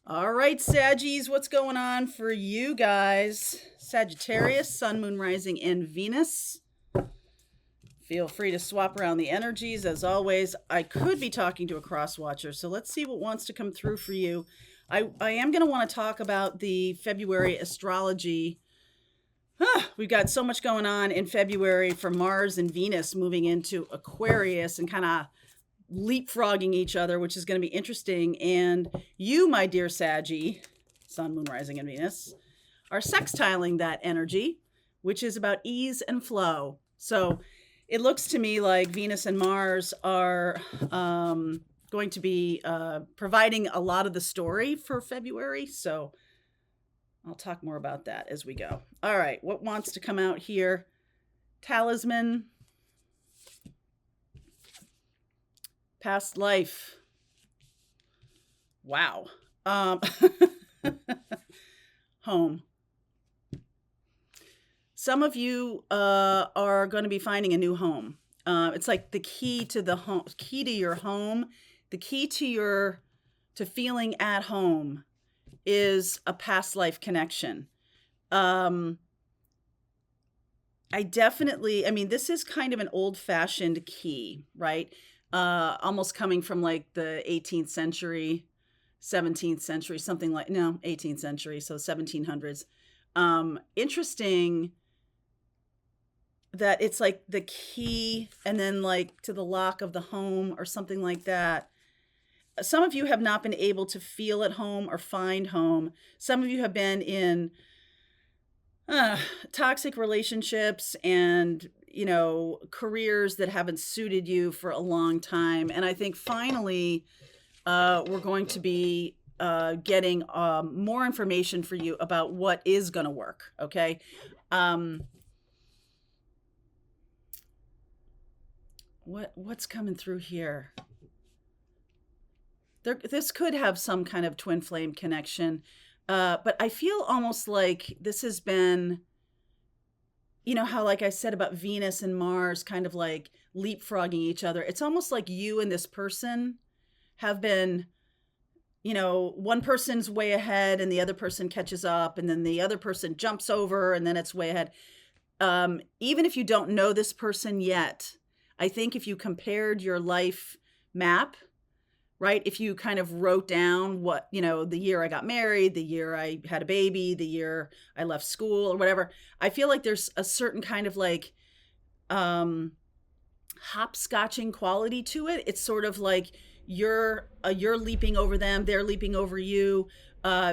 All right, Saggies, what's going on for you guys? Sagittarius, Sun, Moon, Rising, and Venus. Feel free to swap around the energies. As always, I could be talking to a cross watcher, so let's see what wants to come through for you. I am going to want to talk about the February astrology. We've got so much going on in February for Mars and Venus moving into Aquarius and kind of leapfrogging each other, which is going to be interesting. And you, my dear Saggy, Sun, Moon, Rising, and Venus, are sextiling that energy, which is about ease and flow. So it looks to me like Venus and Mars are going to be providing a lot of the story for February. So I'll talk more about that as we go. All right, what wants to come out here? Talisman. Past life. Wow. Home. Some of you are going to be finding a new home. It's like the key to the home, key to your home, the key to feeling at home is a past life connection. I mean, this is kind of an old-fashioned key, right? Almost coming from like the 18th century, 17th century, something like, no, 18th century, so 1700s. Interesting that it's like the key and then like to the lock of the home or something like that. Some of you have not been able to feel at home or find home. Some of you have been in toxic relationships and careers that haven't suited you for a long time. And I think finally we're going to be getting more information for you about what is going to work. Okay. What's coming through here? This could have some kind of twin flame connection. But I feel almost like this has been, how, like I said about Venus and Mars kind of like leapfrogging each other. It's almost like you and this person have been, one person's way ahead and the other person catches up and then the other person jumps over and then it's way ahead. Even if you don't know this person yet, I think if you compared your life map, right? If you kind of wrote down what, the year I got married, the year I had a baby, the year I left school or whatever, I feel like there's a certain kind of like hopscotching quality to it. It's sort of like you're leaping over them, they're leaping over you,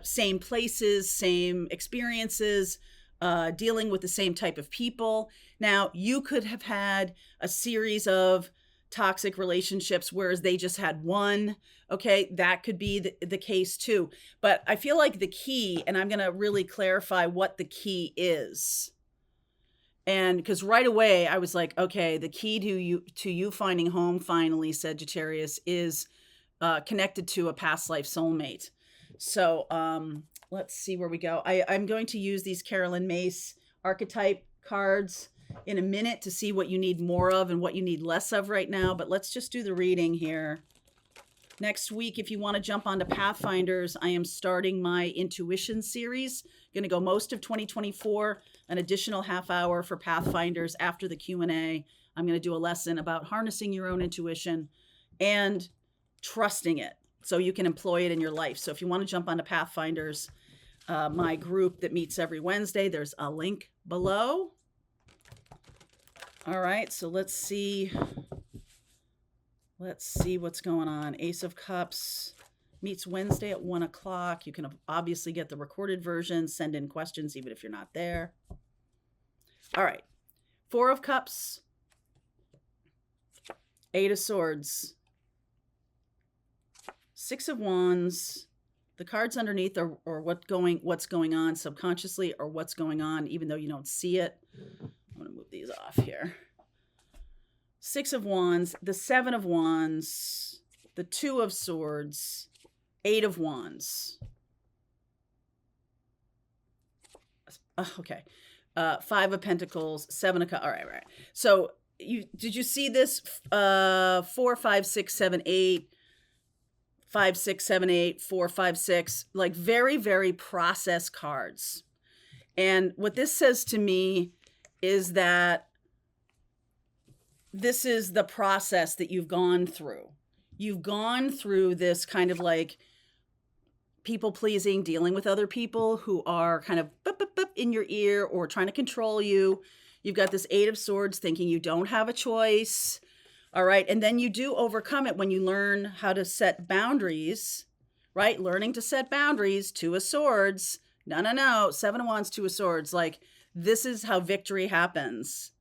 same places, same experiences, dealing with the same type of people. Now, you could have had a series of toxic relationships, whereas they just had one. Okay, that could be the case too. But I feel like the key, and I'm going to really clarify what the key is. And because right away I was like, okay, the key to you finding home finally, Sagittarius, is connected to a past life soulmate. So let's see where we go. I'm going to use these Carolyn Mace archetype cards in a minute to see what you need more of and what you need less of right now. But let's just do the reading here. Next week, if you want to jump onto Pathfinders, I am starting my intuition series. Going to go most of 2024, an additional half hour for Pathfinders after the Q&A. I'm going to do a lesson about harnessing your own intuition and trusting it so you can employ it in your life. So if you want to jump onto Pathfinders, my group that meets every Wednesday, there's a link below. All right, so let's see what's going on. Ace of Cups meets Wednesday at 1 o'clock. You can obviously get the recorded version, send in questions even if you're not there. All right, 4 of Cups, 8 of Swords, 6 of Wands. The cards underneath are what's going on subconsciously or what's going on even though you don't see it. I'm going to move these off here. 6 of Wands, the 7 of Wands, the 2 of Swords, 8 of Wands. Okay. 5 of Pentacles, 7 of Cups. All right. So did you see this? 4, 5, 6, 7, 8. 5, 6, 7, 8, 4, 5, 6, like very, very process cards. And what this says to me is that this is the process that you've gone through. You've gone through this kind of like people pleasing, dealing with other people who are kind of in your ear or trying to control you. You've got this 8 of Swords thinking you don't have a choice. All right. And then you do overcome it when you learn how to set boundaries, right? Learning to set boundaries, 2 of Swords. No. 7 of Wands, 2 of Swords. Like, this is how victory happens.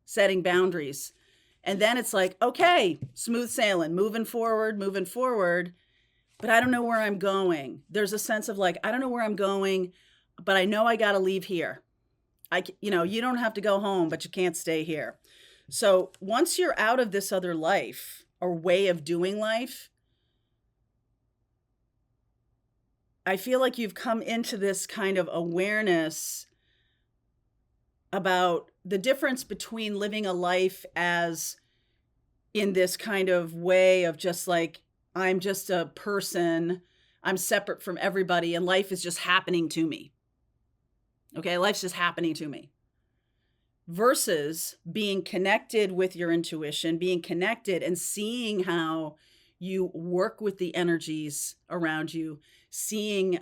Setting boundaries. And then it's like, okay, smooth sailing, moving forward. But I don't know where I'm going. There's a sense of like, I don't know where I'm going, but I know I got to leave here. You don't have to go home, but you can't stay here. So once you're out of this other life or way of doing life, I feel like you've come into this kind of awareness about the difference between living a life as in this kind of way of just like, I'm just a person, I'm separate from everybody, and life is just happening to me. Okay, life's just happening to me. Versus being connected with your intuition, being connected and seeing how you work with the energies around you, seeing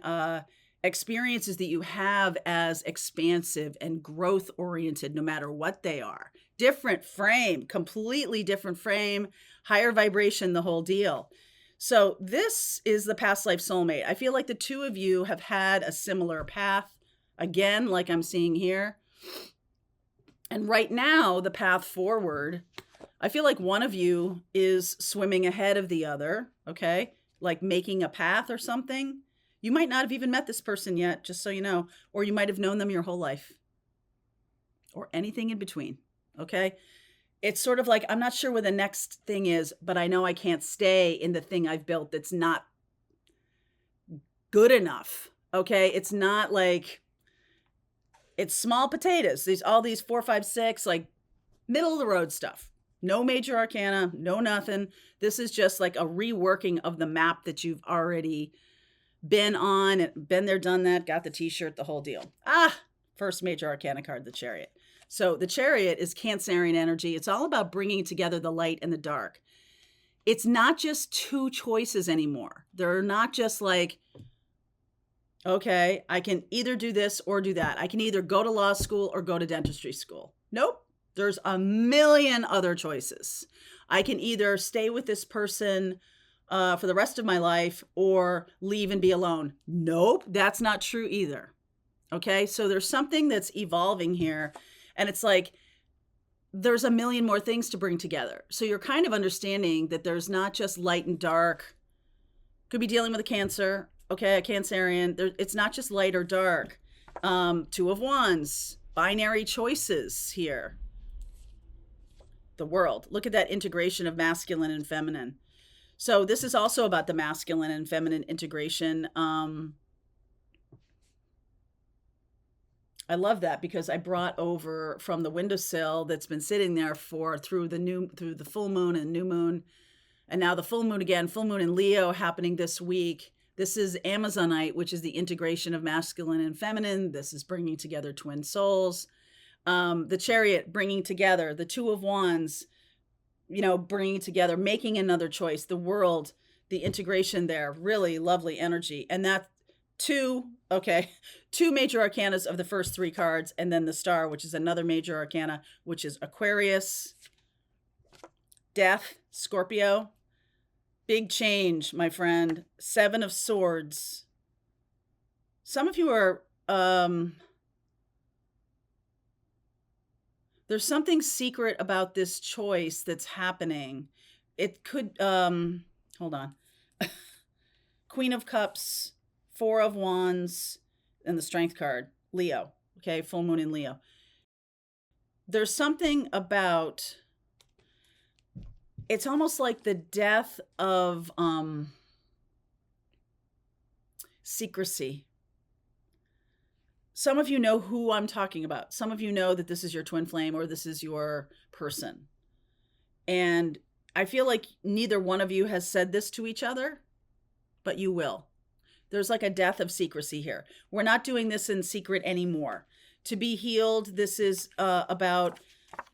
experiences that you have as expansive and growth oriented, no matter what they are. Different frame, completely different frame, higher vibration, the whole deal. So this is the past life soulmate. I feel like the 2 of you have had a similar path, again, like I'm seeing here. And right now, the path forward, I feel like one of you is swimming ahead of the other, okay? Like making a path or something. You might not have even met this person yet, just so you know, or you might have known them your whole life or anything in between, okay? It's sort of like, I'm not sure where the next thing is, but I know I can't stay in the thing I've built that's not good enough, okay? It's not like, it's small potatoes. All these 4, 5, 6, like middle of the road stuff. No major arcana, no nothing. This is just like a reworking of the map that you've already been on, been there, done that, got the t-shirt, the whole deal. First major arcana card, the Chariot. So the Chariot is Cancerian energy. It's all about bringing together the light and the dark. It's not just 2 choices anymore. They're not just like, okay, I can either do this or do that. I can either go to law school or go to dentistry school. Nope. There's a million other choices. I can either stay with this person for the rest of my life or leave and be alone. Nope, that's not true either. Okay, so there's something that's evolving here. And it's like, there's a million more things to bring together. So you're kind of understanding that there's not just light and dark. Could be dealing with a Cancer. Okay, a Cancerian. It's not just light or dark. 2 of Wands, binary choices here. The World. Look at that integration of masculine and feminine. So this is also about the masculine and feminine integration. I love that because I brought over from the windowsill that's been sitting there through the full moon and new moon, and now the full moon again, full moon in Leo happening this week. This is Amazonite, which is the integration of masculine and feminine. This is bringing together twin souls. The Chariot bringing together, the 2 of Wands, bringing together, making another choice, the World, the integration there, really lovely energy. And that 2 major arcanas of the first 3 cards, and then the Star, which is another major arcana, which is Aquarius, Death, Scorpio. Big change, my friend. 7 of Swords. Some of you are, there's something secret about this choice that's happening. It could, hold on. Queen of Cups, 4 of Wands, and the Strength card, Leo. Okay, full moon in Leo. There's something about, it's almost like the death of secrecy. Some of you know who I'm talking about. Some of you know that this is your twin flame or this is your person. And I feel like neither one of you has said this to each other. but you will. There's like a death of secrecy here. We're not doing this in secret anymore. To be healed, this is about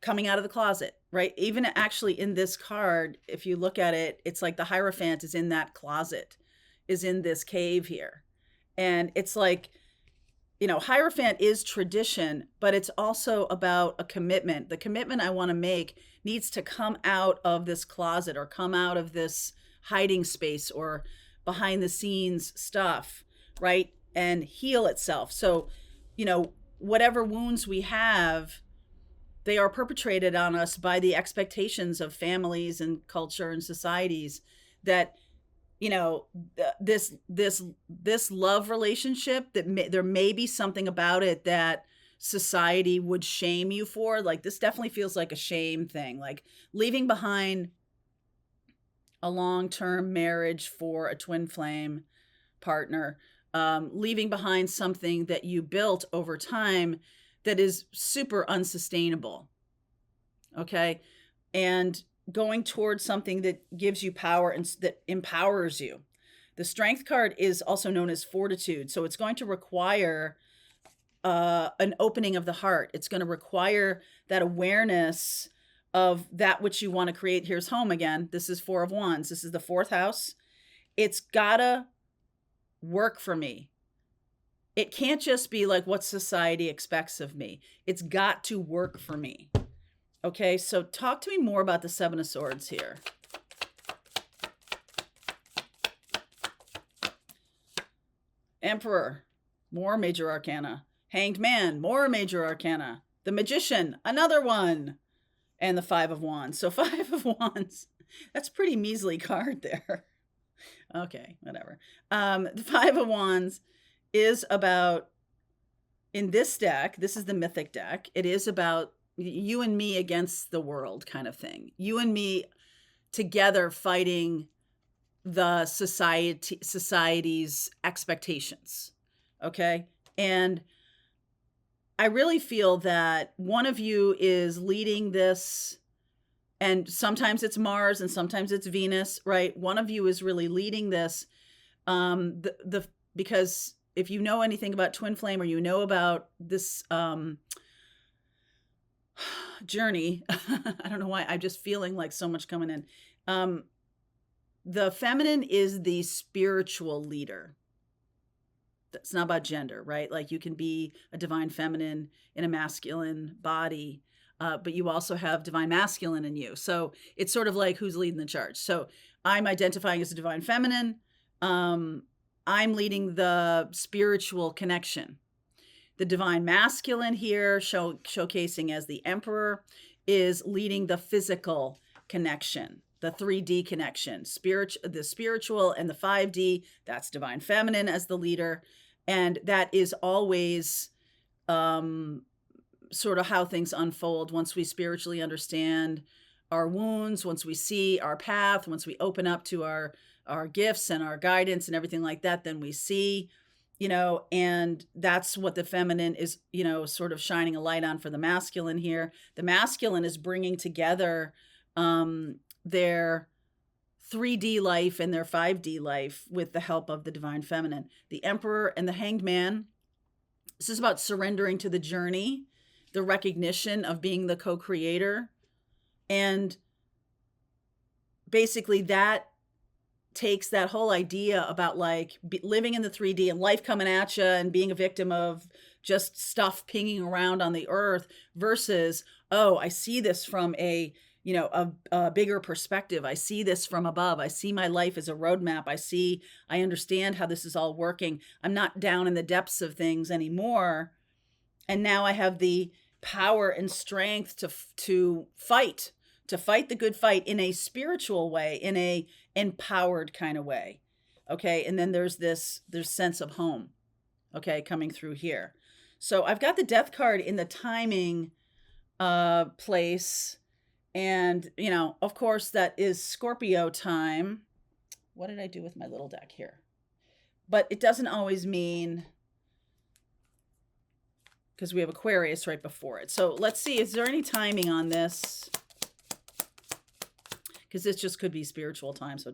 coming out of the closet, right? Even actually in this card, if you look at it, it's like the Hierophant is in that closet, is in this cave here. And it's like, you know, Hierophant is tradition, but it's also about a commitment. The commitment I want to make needs to come out of this closet or come out of this hiding space or behind the scenes stuff, right? And heal itself. So, you know, whatever wounds we have, they are perpetrated on us by the expectations of families and culture and societies that, you know, this love relationship that there may be something about it that society would shame you for. Like, this definitely feels like a shame thing, like leaving behind a long-term marriage for a twin flame partner, leaving behind something that you built over time that is super unsustainable. Okay. And going towards something that gives you power and that empowers you. The Strength card is also known as fortitude. So it's going to require an opening of the heart. It's going to require that awareness of that which you want to create. Here's home again. This is Four of Wands. This is the fourth house. It's gotta work for me. It can't just be like what society expects of me. It's got to work for me. Okay, so talk to me more about the Seven of Swords here. Emperor, more major arcana. Hanged Man, more major arcana. The Magician, another one. And the Five of Wands. So Five of Wands, that's a pretty measly card there. Okay, whatever. The Five of Wands is about, in this deck, this is the mythic deck, it is about you and me against the world kind of thing. You and me together fighting the society's expectations. Okay? And I really feel that one of you is leading this, and sometimes it's Mars and sometimes it's Venus, right? One of you is really leading this. Because if you know anything about twin flame or you know about this journey, I don't know why, I'm just feeling like so much coming in. The feminine is the spiritual leader. It's not about gender, right? Like, you can be a divine feminine in a masculine body, but you also have divine masculine in you. So it's sort of like who's leading the charge. So I'm identifying as a divine feminine. I'm leading the spiritual connection. The divine masculine here, showcasing as the Emperor, is leading the physical connection, the 3D connection, the spiritual, and the 5D. That's divine feminine as the leader. And that is always sort of how things unfold once we spiritually understand our wounds, once we see our path, once we open up to our gifts and our guidance and everything like that, then we see, you know, and that's what the feminine is, you know, sort of shining a light on for the masculine here. The masculine is bringing together their 3D life and their 5D life with the help of the divine feminine. The Emperor and the Hanged Man, this is about surrendering to the journey, the recognition of being the co-creator. And basically that takes that whole idea about like living in the 3D and life coming at you and being a victim of just stuff pinging around on the earth versus, oh, I see this from a bigger perspective. I see this from above. I see my life as a roadmap. I understand how this is all working. I'm not down in the depths of things anymore. And now I have the power and strength to fight the good fight in a spiritual way, in a empowered kind of way. Okay. And then there's sense of home, okay, coming through here. So I've got the Death card in the timing place. And, you know, of course, that is Scorpio time. What did I do with my little deck here? But it doesn't always mean, because we have Aquarius right before it. So let's see, is there any timing on this? because this just could be spiritual time. So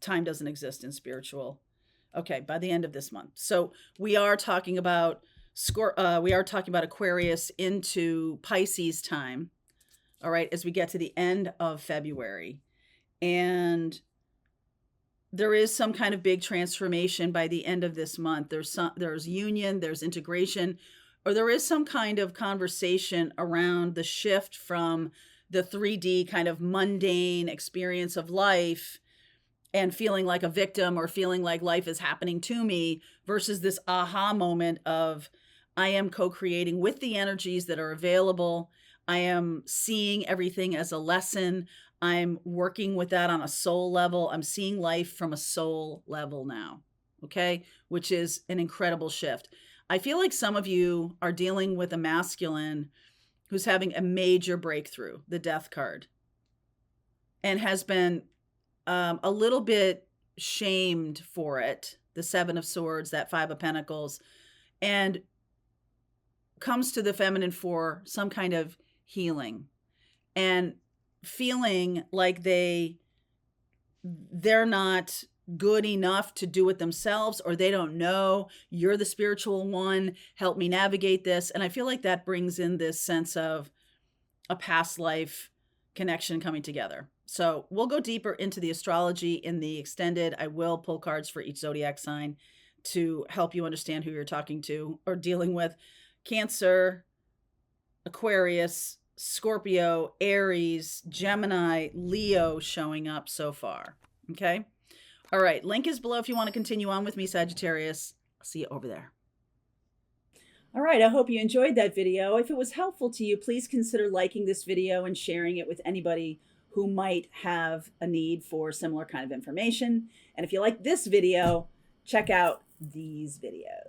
time doesn't exist in spiritual. Okay, by the end of this month. So we are talking about Aquarius into Pisces time. All right, as we get to the end of February. And there is some kind of big transformation by the end of this month. There's union, there's integration, or there is some kind of conversation around the shift from the 3D kind of mundane experience of life and feeling like a victim or feeling like life is happening to me versus this aha moment of I am co-creating with the energies that are available. I am seeing everything as a lesson. I'm working with that on a soul level. I'm seeing life from a soul level now, okay? Which is an incredible shift. I feel like some of you are dealing with a masculine who's having a major breakthrough, the Death card, and has been a little bit shamed for it, the Seven of Swords, that Five of Pentacles, and comes to the feminine for some kind of healing and feeling like they're not good enough to do it themselves, or they don't know. You're the spiritual one, help me navigate this. And I feel like that brings in this sense of a past life connection coming together. So we'll go deeper into the astrology in the extended. I will pull cards for each zodiac sign to help you understand who you're talking to or dealing with. Cancer, Aquarius, Scorpio, Aries, Gemini, Leo showing up so far. Okay. All right. Link is below if you want to continue on with me, Sagittarius. I'll see you over there. All right. I hope you enjoyed that video. If it was helpful to you, please consider liking this video and sharing it with anybody who might have a need for similar kind of information. And if you like this video, check out these videos.